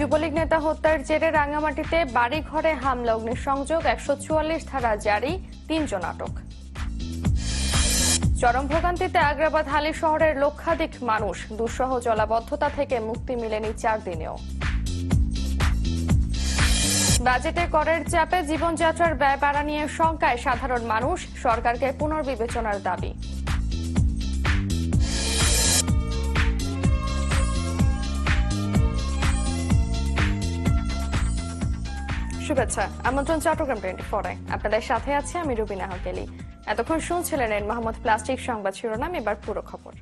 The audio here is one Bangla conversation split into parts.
যুবলীগ নেতা হত্যার জেরে রাঙ্গামাটিতে বাড়ি ঘরে হামলা, অগ্নিসংযোগ, ১৪৪ ধারা জারি, ৩ জন আটক। চরম ভোগান্তিতে আগ্রাবাদ হালি শহরের লক্ষাধিক মানুষ, দুঃসহ জলাবদ্ধতা থেকে মুক্তি মিলেনি ৪ দিনেও। বাজেটে করের চাপে জীবনযাত্রার ব্যয় বাড়া নিয়ে শঙ্কায় সাধারণ মানুষ, সরকারকে পুনর্বিবেচনার দাবি। শুভেচ্ছা, আমন্ত্রণ চট্টগ্রাম 24-এ। আপনাদের সাথে আছে আমি রুবিনা হকেলি। এতক্ষণ শুনছিলেন মোহাম্মদ প্লাস্টিক সংবাদ শিরোনাম, এবার পুরো খবর।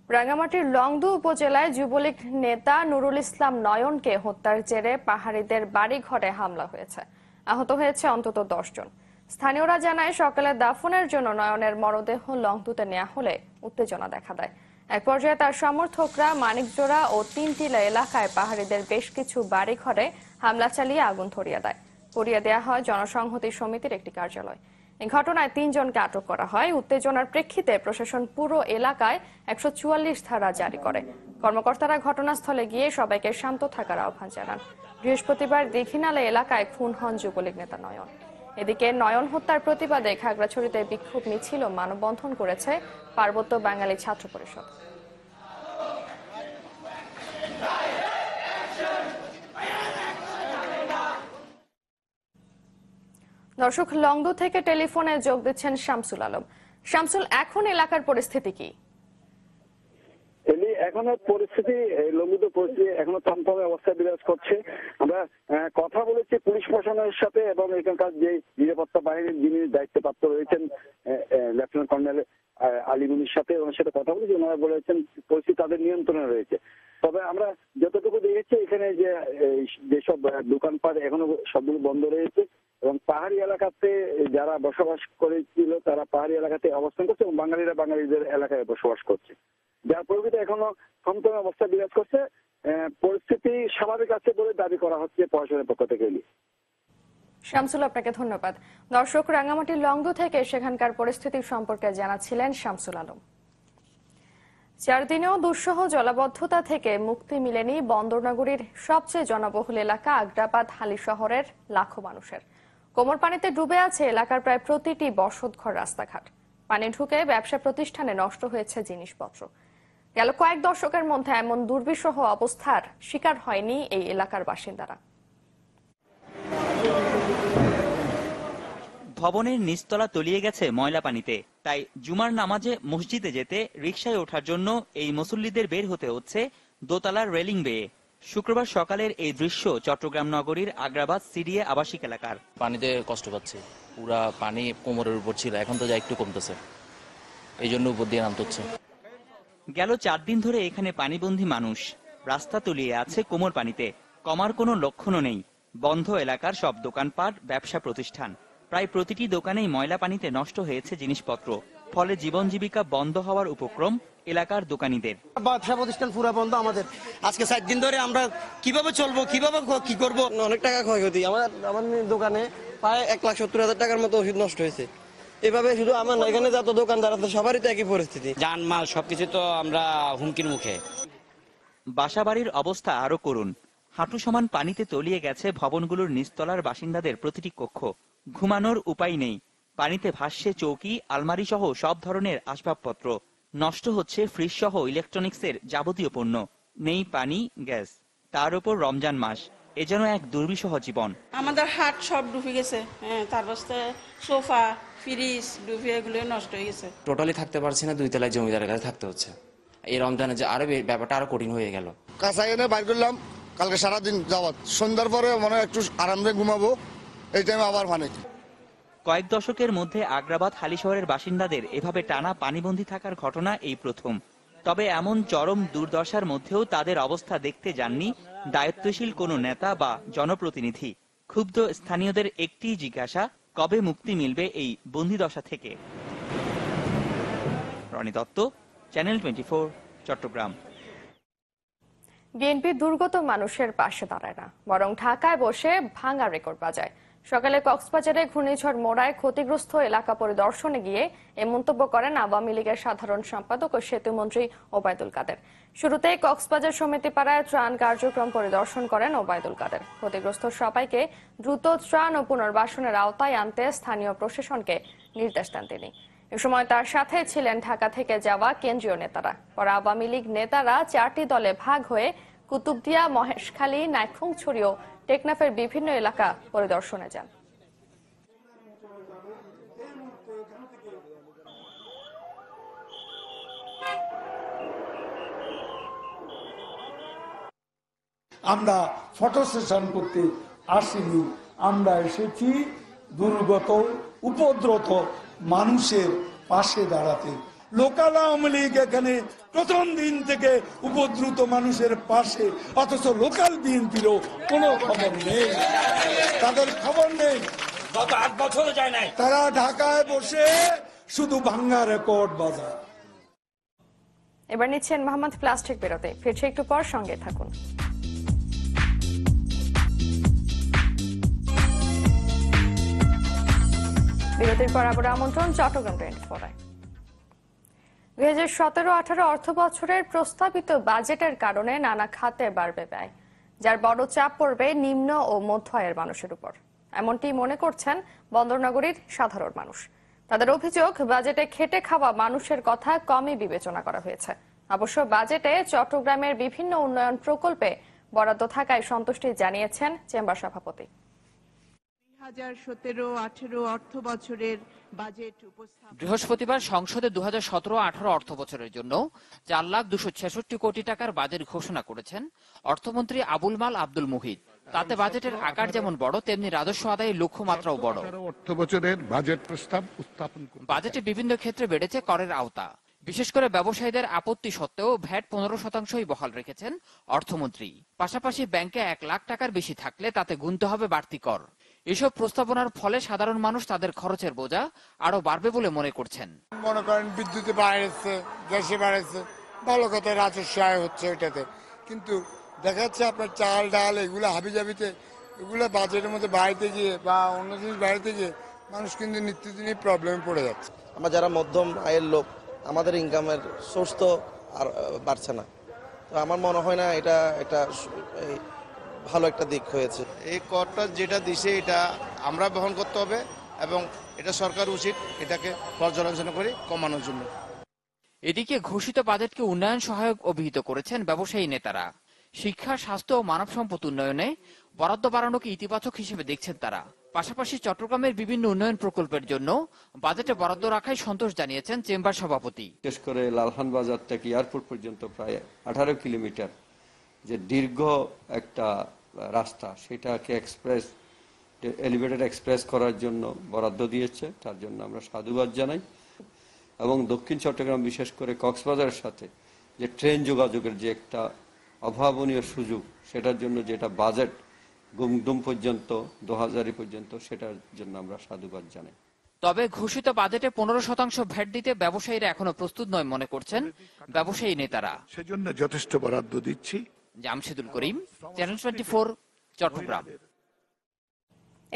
রাঙ্গামাটির লংদু উপজেলায় যুবলীগ নেতা নুরুল ইসলাম নয়নকে হত্যার জেরে পাহাড়িদের বাড়ি ঘরে হামলা হয়েছে। আহত হয়েছে অন্তত ১০ জন। স্থানীয়রা জানায়, সকালে দাফনের জন্য নয়নের মরদেহ লংদুতে নেওয়া হলে উত্তেজনা দেখা দেয়। এক পর্যায়ে তার সমর্থকরা মানিকজোড়া ও তিনটিলা এলাকায় পাহাড়িদের বেশ কিছু বাড়ি ঘরে হামলা চালিয়ে আগুন ধরিয়ে দেয়। পুড়িয়ে দেওয়া হয় জনসংহতি সমিতির একটি কার্যালয়। এই ঘটনায় ৩ জনকে আটক করা হয়। উত্তেজনার প্রেক্ষিতে প্রশাসন পুরো এলাকায় ১৪৪ ধারা জারি করে। কর্মকর্তারা ঘটনাস্থলে গিয়ে সবাইকে শান্ত থাকার আহ্বান জানান। বৃহস্পতিবার দীঘিনালা এলাকায় খুন হন যুবলীগ নেতা নয়ন। এদিকে নয়ন হত্যার প্রতিবাদে খাগড়াছড়িতে বিক্ষোভ মিছিল ও মানববন্ধন করেছে পার্বত্য বাঙালি ছাত্র পরিষদ। দর্শক, লংদু থেকে টেলিফোনে যোগ দিচ্ছেন শামসুল আলম। শামসুল, এখন এলাকার পরিস্থিতি কি? এখনো পরিস্থিতি লঙ্ঘিত পরিস্থিতি এখনো থমথমে অবস্থায় বিরাজ করছে। আমরা কথা বলেছি পুলিশ প্রশাসনের সাথে এবং এখানকার যে নিরাপত্তা বাহিনীর যিনি দায়িত্বপ্রাপ্ত রয়েছেন লেফটেন্যান্ট কর্নেল আলিমুনির সাথে, ওনার সাথে কথা বলেছি। ওনারা বলেছেন পরিস্থিতি তাদের নিয়ন্ত্রণে রয়েছে। তবে আমরা যতটুকু দেখেছি এখানে যেসব দোকানপাট এখনো সবগুলো বন্ধ রয়েছে এবং পাহাড়ি এলাকাতে যারা বসবাস করেছিল তারা পাহাড়ি এলাকাতে অবস্থান করছে এবং বাঙালিরা বাঙালিদের এলাকায় বসবাস করছে, যার পরিবর্তে এখনো থমথমে অবস্থা বিরাজ করছে। পরিস্থিতি স্বাভাবিক আছে বলে দাবি করা হচ্ছে প্রশাসনের পক্ষ থেকে। শামসুল, আপনাকে ধন্যবাদ। দর্শক, রাঙ্গামাটির লংদু থেকে সেখানকার পরিস্থিতি সম্পর্কে জানাচ্ছিলেন শামসুল আলম। ৪ দিনেও দুঃসহ জলাবদ্ধতা থেকে মুক্তি মিলেনি বন্দরনগরীর সবচেয়ে জনবহুল এলাকা আগ্রাবাদ হালি শহরের লাখো মানুষের। কোমর পানিতে ডুবে আছে এলাকার প্রায় প্রতিটি বসতঘর, রাস্তাঘাট। পানি ঢুকে ব্যবসা প্রতিষ্ঠানে নষ্ট হয়েছে জিনিসপত্র। গেল কয়েক দশকের মধ্যে এমন দুর্বিষহ অবস্থার শিকার হয়নি এই এলাকার বাসিন্দারা। ভবনের নিচতলা তলিয়ে গেছে ময়লা পানিতে, তাই জুমার নামাজে মসজিদে যেতে রিকশায় ওঠার জন্য এই মুসল্লিদের বের হতে হচ্ছে দোতলার রেলিং বেয়ে। শুক্রবার সকালের এই দৃশ্য চট্টগ্রাম নগরীর আগ্রাবাদ সিডিএ আবাসিক এলাকার। পানিতে কষ্ট পাচ্ছি, পুরা পানি কোমরের উপর ছিল, এখন তো যা একটু কমতেছে, এই জন্য উপর দিয়ে নামতে হচ্ছে। গেল ৪ দিন ধরে এখানে পানিবন্দী মানুষ, রাস্তা তলিয়ে আছে কোমর পানিতে, কমার কোনো লক্ষণও নেই। বন্ধ এলাকার সব দোকানপাট, ব্যবসা প্রতিষ্ঠান, প্রায় প্রতিটি দোকানেই ময়লা পানিতে নষ্ট হয়েছে জিনিসপত্র। ফলে জীবন জীবিকা বন্ধ হওয়ার উপক্রম এলাকার দোকানীদের। ব্যবসা প্রতিষ্ঠান পুরো বন্ধ আমাদের। আজকে ৪ দিন ধরে আমরা কিভাবে চলবো, কিভাবে কি করবো, অনেক টাকা ক্ষয়ক্ষতি। আমার দোকানে প্রায় ১,৭০,০০০ টাকার মতো ওষুধ নষ্ট হয়েছে। এভাবে শুধু আমার এখানে যত দোকানদার আছে সবারই তো একই পরিস্থিতি। জানমাল সবকিছু তো আমরা হুমকির মুখে। বাসাবাড়ির অবস্থা আরো করুন। হাঁটু সমান পানিতে তলিয়ে গেছে ভবনগুলোর নিচতলার বাসিন্দাদের প্রতিটি কক্ষ। ঘুমানোর উপায় নেই। পানিতে ভাসছে চৌকি, আলমারি সহ সব ধরনের আসবাবপত্র। নষ্ট হচ্ছে ফ্রিজ সহ ইলেকট্রনিক্সের যাবতীয় পণ্য। নেই পানি, গ্যাস। তার উপর রমজান মাস, এ যেন এক দুর্বিষহ জীবন। আমাদের হাট সব ডুবে গেছে, তারপর সোফা, ফ্রিজ ডুবে, এগুলো নষ্ট হয়ে গেছে। টোটালি থাকতে পারছি না, 2 তলায় জমিদারের কাছে থাকতে হচ্ছে। এই রমজানে যে আরো ব্যাপারটা আরো কঠিন হয়ে গেল। কাঁচা এনে বাইর করলাম, কালকে সারাদিন যাওয়াত, সন্ধ্যার পরে মনে একটু আরামে ঘুমাবো, এই টাইমে আবার পানি। কয়েক দশকের মধ্যে আগ্রাবাদ হালি শহরের বাসিন্দাদের এভাবে টানা পানিবন্দী থাকার ঘটনা এই প্রথম। তবে এমন চরম দুর্দশার মধ্যেও তাদের অবস্থা দেখতে যাননি দায়িত্বশীল কোনো নেতা বা জনপ্রতিনিধি। ক্ষুব্ধ স্থানীয়দের একটি জিজ্ঞাসা, কবে মুক্তি মিলবে এই বন্দিদশা থেকে? রনি দত্ত, চ্যানেল 24, চট্টগ্রাম। বিএনপি দুর্গত মানুষের পাশে দাঁড়ায় না, বরং ঢাকায় বসে ভাঙা রেকর্ড বাজায়। সকালে কক্সবাজারে ঘূর্ণিঝড় মোড়ায় ক্ষতিগ্রস্ত এলাকা পরিদর্শনে গিয়ে এ মন্তব্য করেন আওয়ামী লীগের সাধারণ সম্পাদক ও সেতুমন্ত্রী ওবায়দুল কাদের। শুরুতে কক্সবাজার সমিতিপাড়ায় ত্রাণ কার্যক্রম পরিদর্শন করেন ওবায়দুল কাদের। ক্ষতিগ্রস্ত সবাইকে দ্রুত ত্রাণ ও পুনর্বাসনের আওতায় আনতে স্থানীয় প্রশাসনকে নির্দেশ দেন তিনি। এ সময় তার সাথে ছিলেন ঢাকা থেকে যাওয়া কেন্দ্রীয় নেতারা। পরে আওয়ামী লীগ নেতারা 4টি দলে ভাগ হয়ে কুতুবদিয়া, মহেশখালী, নাইক্ষ্যংছড়ি ও টেকনাফের বিভিন্ন এলাকা পরিদর্শনে যান। আমরা ফটো সেশন করতে আসিনি, আমরা এসেছি দুর্গত উপদ্রুত মানুষের পাশে দাঁড়াতে। লোকাল আওয়ামী লীগ এখানে প্রথম দিন থেকে উপদ্রুত মানুষের পাশে, অথচ লোকাল বিএনপিরও কোনো খবর নেই, তাদের খবর নেই। গত 8 বছরও যায় নাই। তারা ঢাকায় বসে শুধু ভাঙ্গা রেকর্ড বাজায়। এবার নিচ্ছেন মোহাম্মদ প্লাস্টিক বিরতি। ফিরছে একটু পর, সঙ্গে থাকুন। বিরতির পর আবার আমন্ত্রণ চট্টগ্রাম 24-এ। 2017-18 অর্থ বছরের প্রস্তাবিত বাজেটের কারণে নানা খাতে বাড়বে ব্যয়, যার বড় চাপ পড়বে নিম্ন ও মধ্য আয়ের মানুষের উপর। এমনটি মনে করছেন বন্দরনগরীর সাধারণ মানুষ। তাদের অভিযোগ, বাজেটে খেটে খাওয়া মানুষের কথা কমই বিবেচনা করা হয়েছে। অবশ্য বাজেটে চট্টগ্রামের বিভিন্ন উন্নয়ন প্রকল্পে বরাদ্দ থাকায় সন্তুষ্টি জানিয়েছেন চেম্বার সভাপতি। 2017-18 অর্থ বছরের বাজেট বৃহস্পতিবার সংসদে 2017-18 অর্থ বছরের জন্য 4,266 কোটি টাকার বাজেট ঘোষণা করেছেন অর্থমন্ত্রী আবুল মাল আব্দুল মুহিত। তাতে বাজেটের আকার যেমন বড়, তেমনি রাজস্ব আদায়ের লক্ষ্যমাত্রাও বড়। অর্থ বছরের বাজেট প্রস্তাব উত্থাপন বাজেটে বিভিন্ন ক্ষেত্রে বেড়েছে করের আওতা। বিশেষ করে ব্যবসায়ীদের আপত্তি সত্ত্বেও ভ্যাট 15%ই বহাল রেখেছেন অর্থমন্ত্রী। পাশাপাশি ব্যাংকে 1 লাখ টাকার বেশি থাকলে তাতে গুনতে হবে বাড়তি কর। এসব প্রস্তাবনার ফলে সাধারণ মানুষ তাদের খরচের বোঝা আরো বাড়বে বলে মনে করছেন। মনে করেন বিদ্যুতে বাড়ছে, গ্যাসে বাড়ছে, ভালো কথা, রাজস্ব আয় হচ্ছে ওইটাতে, কিন্তু দেখা যাচ্ছে আপনার চাল ডাল এগুলো হাবিজাবিতে, এগুলো বাজেটের মধ্যে বাড়িতে গিয়ে বা অন্য জিনিস বাড়িতে গিয়ে মানুষ কিন্তু নিত্যদিনই প্রবলেমে পড়ে যাচ্ছে। আমরা যারা মধ্যম আয়ের লোক, আমাদের ইনকামের সোর্স তো আর বাড়ছে না। তো আমার মনে হয় না এটা একটা ভালো একটা দিক হয়েছে। এই করটা যেটা দিছে এটা আমরা বহন করতে হবে এবং এটা সরকার উচিত এটাকে পর্যালোচনা করে কমানোর জন্য। এদিকে ঘোষিত বাজেটকে উন্নয়ন সহায়ক অভিহিত করেছেন ব্যবসায়ী নেতারা। শিক্ষা, স্বাস্থ্য ও মানব সম্পদ উন্নয়নে বরাদ্দ বাড়ানোকে ইতিবাচক হিসেবে দেখছেন তারা। পাশাপাশি চট্টগ্রামের বিভিন্ন উন্নয়ন প্রকল্পের জন্য বাজেটে বরাদ্দ রাখায় সন্তোষ জানিয়েছেন চেম্বার সভাপতি। বিশেষ করে লালখান বাজার থেকে এয়ারপোর্ট পর্যন্ত প্রায় 18 কিলোমিটার যে দীর্ঘ একটা রাস্তা, সেটাকে এলিভেটেড এক্সপ্রেস করার জন্য বরাদ্দ দিয়েছে, তার জন্য আমরা সাধুবাদ জানাই। এবং দক্ষিণ চট্টগ্রাম, বিশেষ করে কক্সবাজারের সাথে যে ট্রেন যোগাযোগের যে একটা অভাবনীয় সুযোগ, সেটার জন্য যেটা বাজেট গুমডুম পর্যন্ত 2000 পর্যন্ত, সেটার জন্য আমরা সাধুবাদ জানাই। তবে ঘোষিত বাজেটে 15% ভ্যাট দিতে ব্যবসায়ীরা এখনো প্রস্তুত নয় মনে করছেন ব্যবসায়ী নেতারা। সেজন্য যথেষ্ট বরাদ্দ দিচ্ছি। জামশেদুল করিম, চ্যানেল 24, চট্টগ্রাম।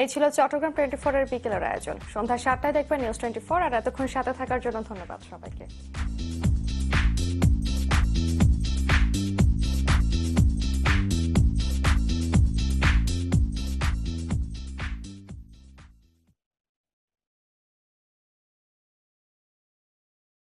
এই ছিল চট্টগ্রাম 24-এর বিকেলের আয়োজন। সন্ধ্যা 7টায় দেখবেন নিউজ 24। আর এতক্ষণ সাথে থাকার জন্য ধন্যবাদ সবাইকে।